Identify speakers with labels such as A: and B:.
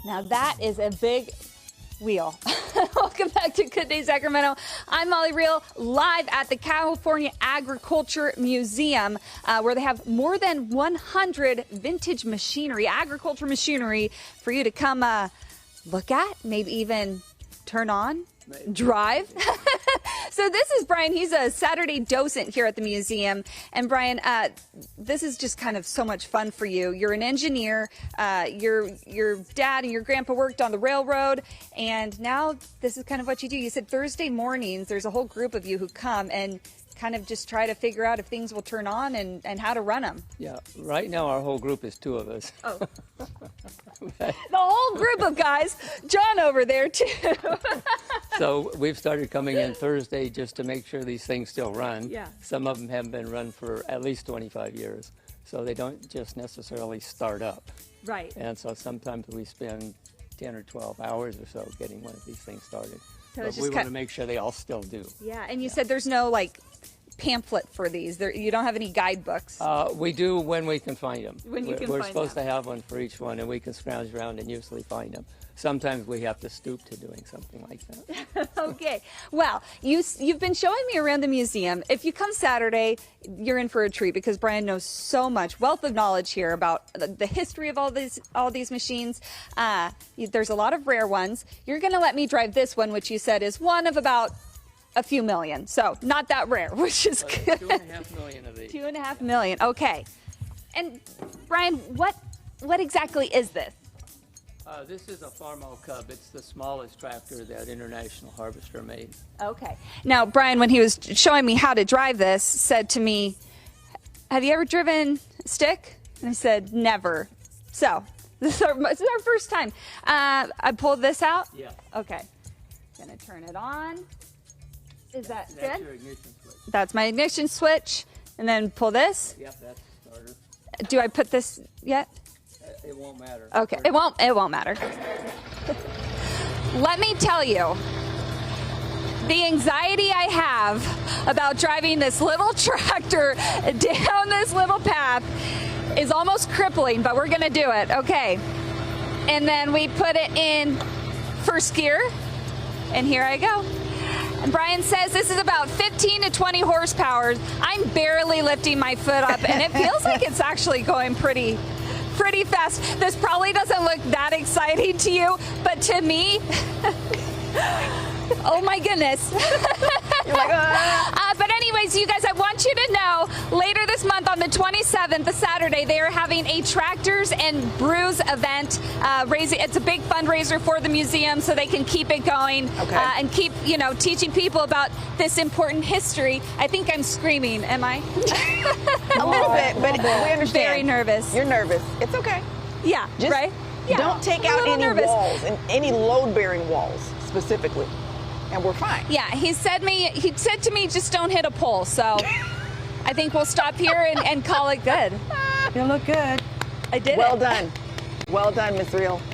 A: Now that is a big wheel. Welcome back to Good Day Sacramento. I'm Molly Riehl, live at the California Agriculture Museum, where they have more than 100 vintage machinery, agriculture machinery, for you to come look at, maybe even turn on, drive. So this is Brian. He's a Saturday docent here at the museum. And Brian, this is just kind of so much fun for you. You're an engineer. Your dad and your grandpa worked on the railroad, and now this is kind of what you do. You said Thursday mornings, there's a whole group of you who come and kind of just try to figure out if things will turn on and how to run them.
B: Yeah, right now our whole group is 2 of us.
A: Oh. The whole group of guys. John over there too.
B: So we've started coming in Thursday just to make sure these things still run.
A: Yeah.
B: Some of them haven't been run for at least 25 years, so they don't just necessarily start up.
A: Right.
B: And so sometimes we spend 10 or 12 hours or so getting one of these things started.
A: So
B: but we want to make sure they all still do.
A: Yeah, and you said there's no like pamphlet for these. You don't have any guidebooks.
B: We do when we can find them.
A: We're
B: supposed to have one for each one, and we can scrounge around and usually find them. Sometimes we have to stoop to doing something like that.
A: Okay. Well, you've been showing me around the museum. If you come Saturday, you're in for a treat because Brian knows so much wealth of knowledge here about the history of all these machines. There's a lot of rare ones. You're going to let me drive this one, which you said is one of about a few million, so not that rare, which is good.
B: 2.5 million of these.
A: 2.5 million. Okay. And Brian, what exactly is this?
B: This is a Farmall Cub. It's the smallest tractor that International Harvester made.
A: Okay. Now, Brian, when he was showing me how to drive this, said to me, "Have you ever driven a stick?" And I said, "Never." So this is our first time. I pulled this out.
B: Yeah.
A: Okay. Gonna turn it on. Is that good?
B: That's your ignition switch.
A: That's my ignition switch. And then pull this.
B: Yep, that's the starter.
A: Do I put this yet?
B: It won't matter.
A: Okay, it won't matter. Let me tell you, the anxiety I have about driving this little tractor down this little path is almost crippling, but we're gonna do it, okay. And then we put it in first gear, and here I go. And Brian says this is about 15 to 20 horsepower. I'm barely lifting my foot up, and it feels like it's actually going pretty fast. This probably doesn't look that exciting to you, but to me, oh my goodness.
C: You're like,
A: But anyways, you guys, I want you to know, later this month on the 27th, the Saturday, they are having a Tractors and Brews event. It's a big fundraiser for the museum so they can keep it going.
C: Okay.
A: And keep, teaching people about this important history. I think I'm screaming, am I?
C: a little bit, but we understand.
A: Very nervous.
C: You're nervous. It's okay.
A: Yeah,
C: Just
A: right? Yeah,
C: don't take
A: I'm a
C: out
A: little
C: any
A: nervous.
C: walls, and any load-bearing walls specifically, and we're fine.
A: Yeah, he said to me, just don't hit a pole. So I think we'll stop here and call it good.
D: You look good.
A: I did
C: Well
A: it.
C: done. Well done, Miss Riehl.